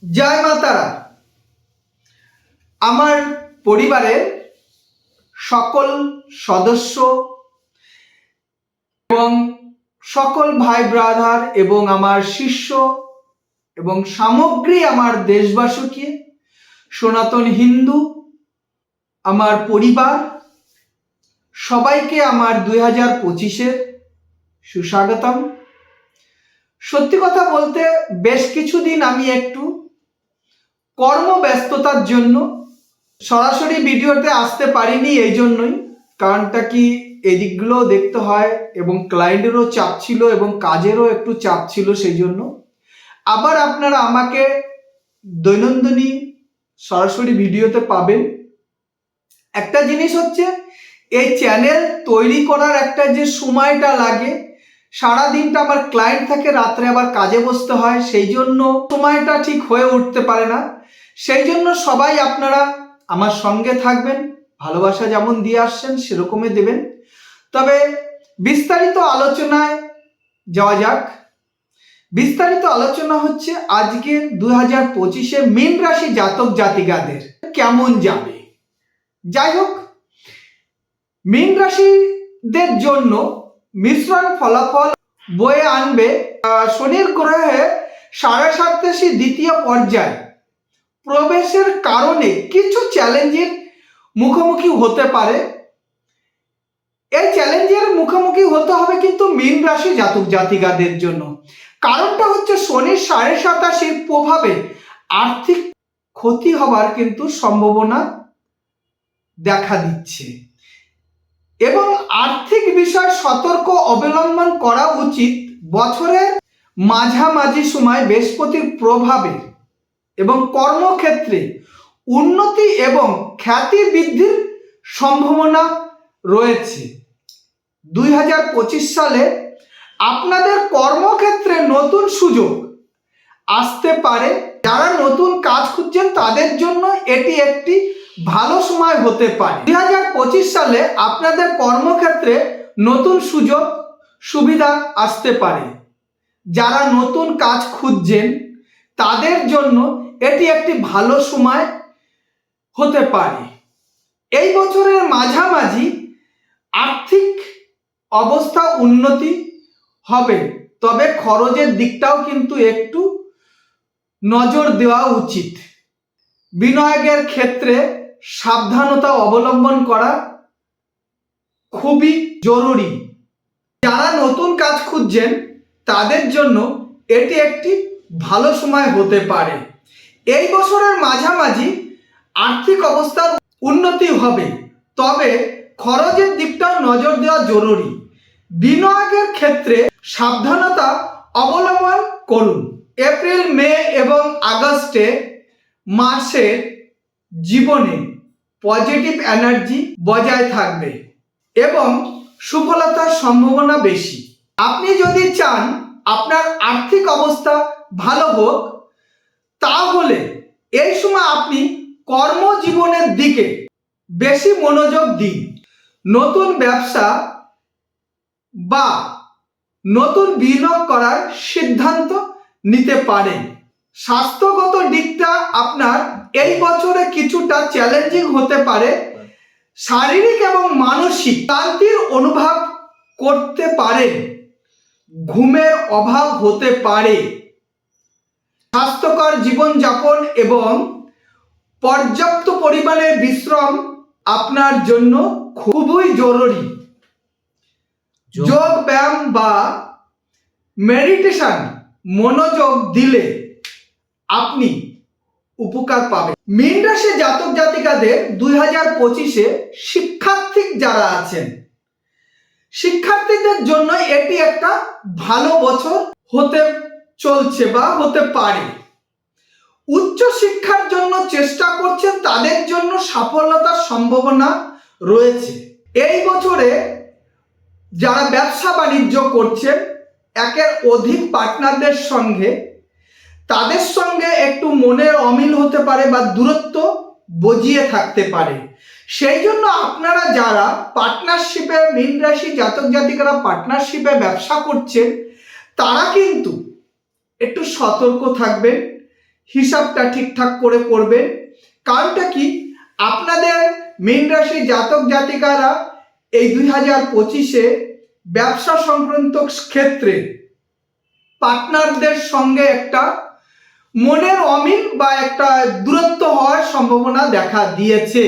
জয় মা তারা। আমার পরিবারের সকল সদস্য এবং সকল ভাই ব্রাদার এবং আমার শিষ্য এবং সামগ্রী আমার দেশবাসীকে, সনাতন হিন্দু আমার পরিবার সবাইকে আমার 2025-এর সুস্বাগতম। সত্যি কথা বলতে বেশ কিছুদিন আমি একটু কর্মব্যস্ততার জন্য সরাসরি ভিডিওতে আসতে পারিনি। এই জন্যই, কারণটা কি, এদিকগুলো দেখতে হয় এবং ক্লায়েন্টেরও চাপ ছিল এবং কাজেরও একটু চাপ ছিল। সেই জন্য আবার আপনারা আমাকে দৈনন্দিন সরাসরি ভিডিওতে পাবেন। একটা জিনিস হচ্ছে, এই চ্যানেল তৈরি করার একটা যে সময়টা লাগে, সারাদিনটা আমার ক্লায়েন্ট থাকে, রাত্রে আবার কাজে বসতে হয়, সেই জন্য সময়টা ঠিক হয়ে উঠতে পারে না। সেই জন্য সবাই আপনারা আমার সঙ্গে থাকবেন, ভালোবাসা যেমন দিয়ে আসছেন সেরকমই দেবেন। তবে বিস্তারিত আলোচনায় যাওয়া যাক। বিস্তারিত আলোচনা হচ্ছে আজকে 2025-এ মীন রাশি জাতক জাতিকাদের কেমন যাবে। যাই হোক, মীন রাশিদের জন্য মিশ্রণ ফলাফল বয়ে আনবে শনির গ্রহে 7.5 দ্বিতীয় পর্যায়ে প্রবেশের কারণে কিছু চ্যালেঞ্জের মুখোমুখি হতে পারে। এই চ্যালেঞ্জের মুখোমুখি হতে হবে কিন্তু মীন রাশি জাতক জাতিকাদের জন্য। কারণটা হচ্ছে শনির 87.5 প্রভাবে আর্থিক ক্ষতি হবার কিন্তু সম্ভাবনা দেখা দিচ্ছে এবং আর্থিক বিষয়ে সতর্ক অবলম্বন করা উচিত। বছরের মাঝামাঝি সময় বৃহস্পতির প্রভাবে এবং কর্মক্ষেত্রে উন্নতি এবং খ্যাতি বৃদ্ধির সম্ভাবনা রয়েছে। 2025 সালে আপনাদের কর্মক্ষেত্রে নতুন সুযোগ আসতে পারে। যারা নতুন কাজ খুঁজছেন তাদের জন্য এটি একটি ভালো সময় হতে পারে। 2025 সালে আপনাদের কর্মক্ষেত্রে নতুন সুযোগ সুবিধা আসতে পারে। যারা নতুন কাজ খুঁজছেন তাদের জন্য এটি একটি ভালো সময় হতে পারে। এই বছরের মাঝামাঝি আর্থিক অবস্থা উন্নতি হবে, তবে খরচের দিকটাও কিন্তু একটু নজর দেওয়া উচিত। বিনিয়োগের ক্ষেত্রে সাবধানতা অবলম্বন করা খুবই জরুরি। যারা নতুন কাজ খুঁজছেন তাদের জন্য এটি একটি ভালো সময় হতে পারে। এই বছরের মাঝামাঝি আর্থিক অবস্থার উন্নতি হবে, তবে খরচের দিকটাও নজর দেওয়া জরুরি। বিনিয়োগের ক্ষেত্রে সাবধানতা অবলম্বন করুন। এপ্রিল, মে এবং আগস্টে মাসের জীবনে পজিটিভ এনার্জি বজায় থাকবে এবং সফলতার সম্ভাবনা বেশি। আপনি যদি চান আপনার আর্থিক অবস্থা ভালো হোক, তাহলে এই সময় আপনি কর্মজীবনের দিকে বেশি মনোযোগ দিন। নতুন ব্যবসা বা নতুন বিনিয়োগ করার সিদ্ধান্ত নিতে পারেন। স্বাস্থ্যগত দিকটা আপনার এই বছরে কিছুটা চ্যালেঞ্জিং হতে পারে। শারীরিক এবং মানসিক ক্লান্তির অনুভব করতে পারেন। ঘুমের অভাব হতে পারে। স্বাস্থ্যকর জীবনযাপন এবং পর্যাপ্ত পরিমাণে বিশ্রাম আপনার জন্য খুবই জরুরি। যোগ ব্যায়াম বা মেডিটেশন মনোযোগ দিলে আপনি উপকার পাবেন। মীন রাশি জাতক জাতিকাদের 2025-এ শিক্ষার্থী যারা আছেন, শিক্ষার্থীদের জন্য এটি একটা ভালো বছর হতে চলছে বা হতে পারে। উচ্চ শিক্ষার জন্য চেষ্টা করছেন তাদের জন্য সফলতার সম্ভাবনা রয়েছে। এই বছরে যারা ব্যবসা বাণিজ্য করছেন, একের অধিক পার্টনারদের সঙ্গে তাদের সঙ্গে একটু মনের অমিল হতে পারে বা দূরত্ব বজিয়ে থাকতে পারে। সেই জন্য আপনারা যারা পার্টনারশিপে, মীন রাশি জাতক জাতিকারা পার্টনারশিপে ব্যবসা করছেন, তারা কিন্তু একটু সতর্ক থাকবেন। হিসাবটা ঠিকঠাক করে করবেন। কারণটা কি, আপনাদের মীন রাশি জাতক জাতিকারা এই 2025-এ ব্যবসা সংক্রান্ত ক্ষেত্রে পার্টনারদের সঙ্গে একটা মনের অমিল বা একটা দূরত্ব হওয়ার সম্ভাবনা দেখা দিয়েছে।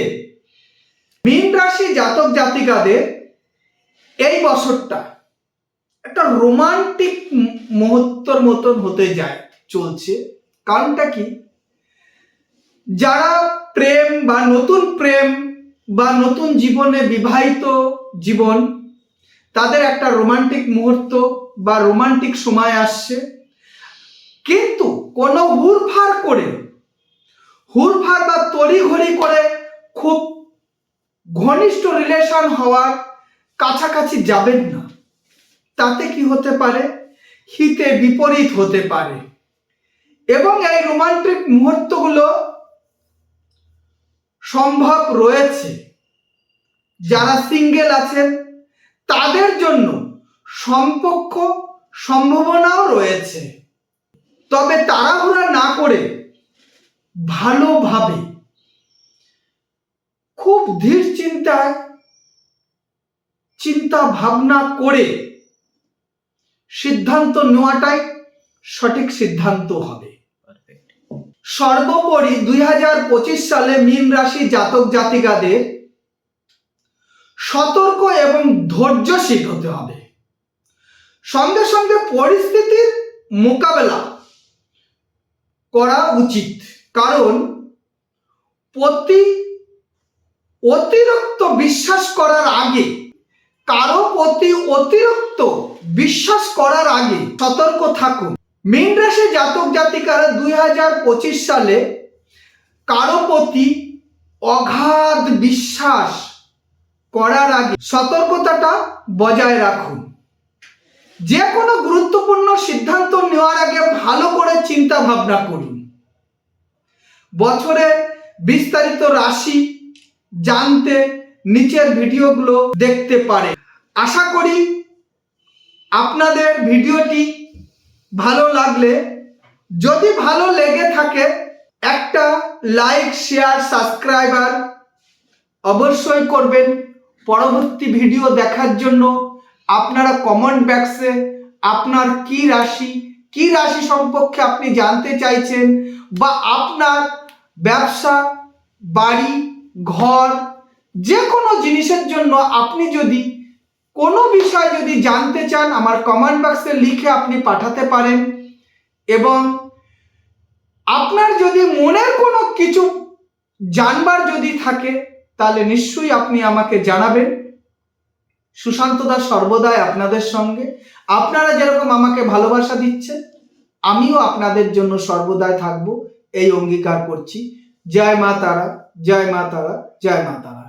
মীন রাশি জাতক জাতিকাদের এই বছরটা একটা রোমান্টিক মুহূর্তের মতন হতে চলছে। কারণটা কি, যারা প্রেম বা নতুন জীবনে বিবাহিত জীবন, তাদের একটা রোমান্টিক মুহূর্ত বা রোমান্টিক সময় আসছে। কিন্তু কোনো হুড়ফাড় বা তড়িঘড়ি করে খুব ঘনিষ্ঠ রিলেশন হওয়ার কাছাকাছি যাবেন না। তাতে কি হতে পারে, হিতে বিপরীত হতে পারে। এবং এই রোমান্টিক মুহূর্তগুলো সম্ভব রয়েছে। যারা সিঙ্গেল আছেন তাদের জন্য সম্ভাবনাও রয়েছে। তবে তাড়াহুড়া না করে ভালোভাবে খুব ধীর চিন্তা ভাবনা করে সিদ্ধান্ত নেওয়াটাই সঠিক সিদ্ধান্ত হবে। সর্বোপরি 2025 সালে মীন রাশি জাতক জাতিকাদের সতর্ক এবং ধৈর্যশীল হতে হবে। সঙ্গে সঙ্গে পরিস্থিতির মোকাবেলা করা উচিত। কারণ অতিরিক্ত বিশ্বাস করার আগে সতর্ক থাকুন। মীন রাশি জাতক জাতিকারা 2025 সালে কারো প্রতি অগাধ বিশ্বাস করার আগে সতর্কতাটা বজায় রাখুন। যে কোনো গুরুত্বপূর্ণ সিদ্ধান্ত নেওয়ার আগে ভালো করে চিন্তা ভাবনা করুন। বছরের বিস্তারিত রাশি জানতে নিচের ভিডিওগুলো দেখতে পারেন। আশা করি আপনাদের ভিডিওটি ভালো লাগলে, যদি ভালো লেগে থাকে, একটা লাইক, শেয়ার, সাবস্ক্রাইবার অবশ্যই করবেন। পরবর্তী ভিডিও দেখার জন্য আপনারা কমেন্ট বক্সে আপনার কি রাশি সম্পর্কে আপনি জানতে চাইছেন, বা আপনার ব্যবসা, বাড়ি, ঘর, যে কোনো জিনিসের জন্য আপনি যদি কোনো বিষয় যদি জানতে চান, আমার কমেন্ট বক্সে লিখে আপনি পাঠাতে পারেন। এবং আপনার যদি মনের কোনো কিছু জানবার যদি থাকে, তাহলে নিশ্চয়ই আপনি আমাকে জানাবেন। সুশান্ত দাস সর্বদাই আপনাদের সঙ্গে। আপনারা যেরকম আমাকে ভালোবাসা দিচ্ছেন, আমিও আপনাদের জন্য সর্বদাই থাকবো, এই অঙ্গীকার করছি। জয় মা তারা, জয় মা তারা, জয় মা তারা।